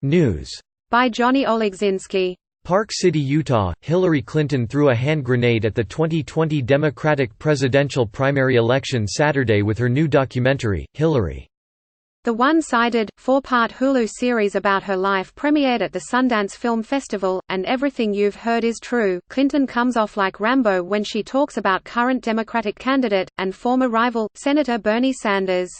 News. By Johnny Olegzinski. Park City, Utah. Hillary Clinton threw a hand grenade at the 2020 Democratic presidential primary election Saturday with her new documentary, Hillary. The one-sided, four-part Hulu series about her life premiered at the Sundance Film Festival, and everything you've heard is true. Clinton comes off like Rambo when she talks about current Democratic candidate, and former rival, Senator Bernie Sanders.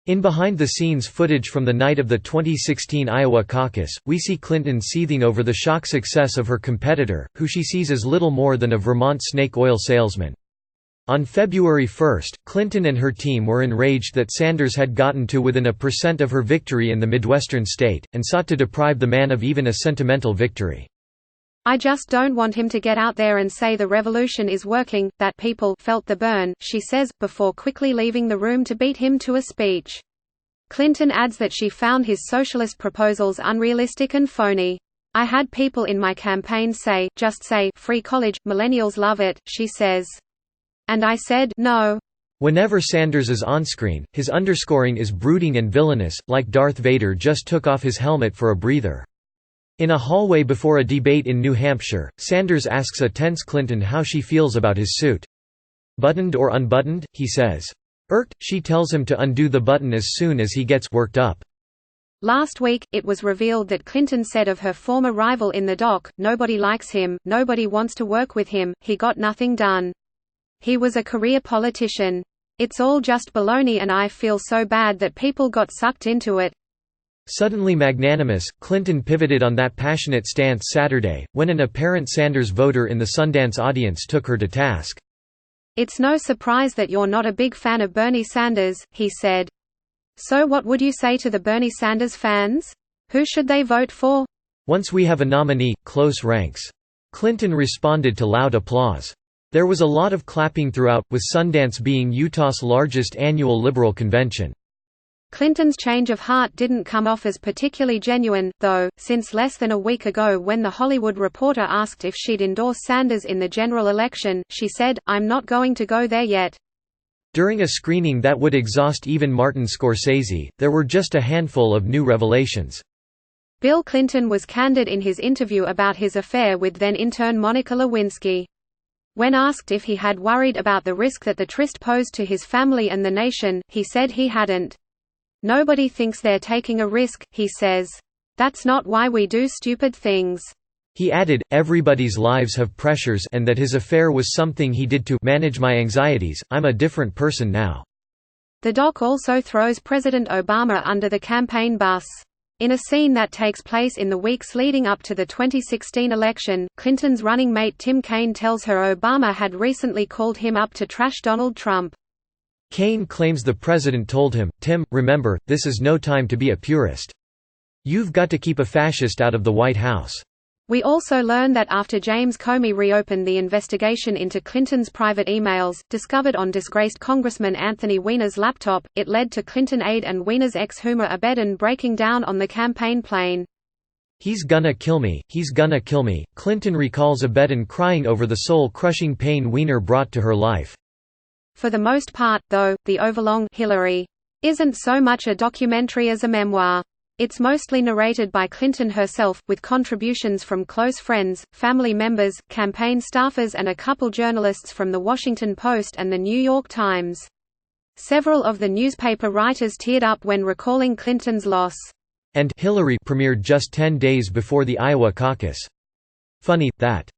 In behind-the-scenes footage from the night of the 2016 Iowa caucus, we see Clinton seething over the shock success of her competitor, who she sees as little more than a Vermont snake oil salesman. On February 1, Clinton and her team were enraged that Sanders had gotten to within 1% of her victory in the Midwestern state, and sought to deprive the man of even a sentimental victory. "I just don't want him to get out there and say the revolution is working, that people felt the burn," she says, before quickly leaving the room to beat him to a speech. Clinton adds that she found his socialist proposals unrealistic and phony. "I had people in my campaign say, just say, free college, millennials love it," she says. "And I said, no." Whenever Sanders is onscreen, his underscoring is brooding and villainous, like Darth Vader just took off his helmet for a breather. In a hallway before a debate in New Hampshire, Sanders asks a tense Clinton how she feels about his suit. "Buttoned or unbuttoned?" he says. Irked, she tells him to undo the button as soon as he gets worked up. Last week, it was revealed that Clinton said of her former rival in the doc, "Nobody likes him, nobody wants to work with him, he got nothing done. He was a career politician. It's all just baloney and I feel so bad that people got sucked into it." Suddenly magnanimous, Clinton pivoted on that passionate stance Saturday, when an apparent Sanders voter in the Sundance audience took her to task. "It's no surprise that you're not a big fan of Bernie Sanders," he said. "So what would you say to the Bernie Sanders fans? Who should they vote for?" "Once we have a nominee, close ranks." Clinton responded to loud applause. There was a lot of clapping throughout, with Sundance being Utah's largest annual liberal convention. Clinton's change of heart didn't come off as particularly genuine, though, since less than a week ago when The Hollywood Reporter asked if she'd endorse Sanders in the general election, she said, "I'm not going to go there yet." During a screening that would exhaust even Martin Scorsese, there were just a handful of new revelations. Bill Clinton was candid in his interview about his affair with then-intern Monica Lewinsky. When asked if he had worried about the risk that the tryst posed to his family and the nation, he said he hadn't. "Nobody thinks they're taking a risk," he says. "That's not why we do stupid things." He added, "Everybody's lives have pressures and that his affair was something he did to manage my anxieties. I'm a different person now." The doc also throws President Obama under the campaign bus. In a scene that takes place in the weeks leading up to the 2016 election, Clinton's running mate Tim Kaine tells her Obama had recently called him up to trash Donald Trump. Kaine claims the president told him, "Tim, remember, this is no time to be a purist. You've got to keep a fascist out of the White House." We also learn that after James Comey reopened the investigation into Clinton's private emails, discovered on disgraced Congressman Anthony Weiner's laptop, it led to Clinton aide and Weiner's ex Huma Abedin breaking down on the campaign plane. "He's gonna kill me, he's gonna kill me," Clinton recalls Abedin crying over the soul-crushing pain Weiner brought to her life. For the most part, though, the overlong Hillary isn't so much a documentary as a memoir. It's mostly narrated by Clinton herself, with contributions from close friends, family members, campaign staffers and a couple journalists from The Washington Post and The New York Times. Several of the newspaper writers teared up when recalling Clinton's loss. And Hillary premiered just 10 days before the Iowa caucus. Funny, that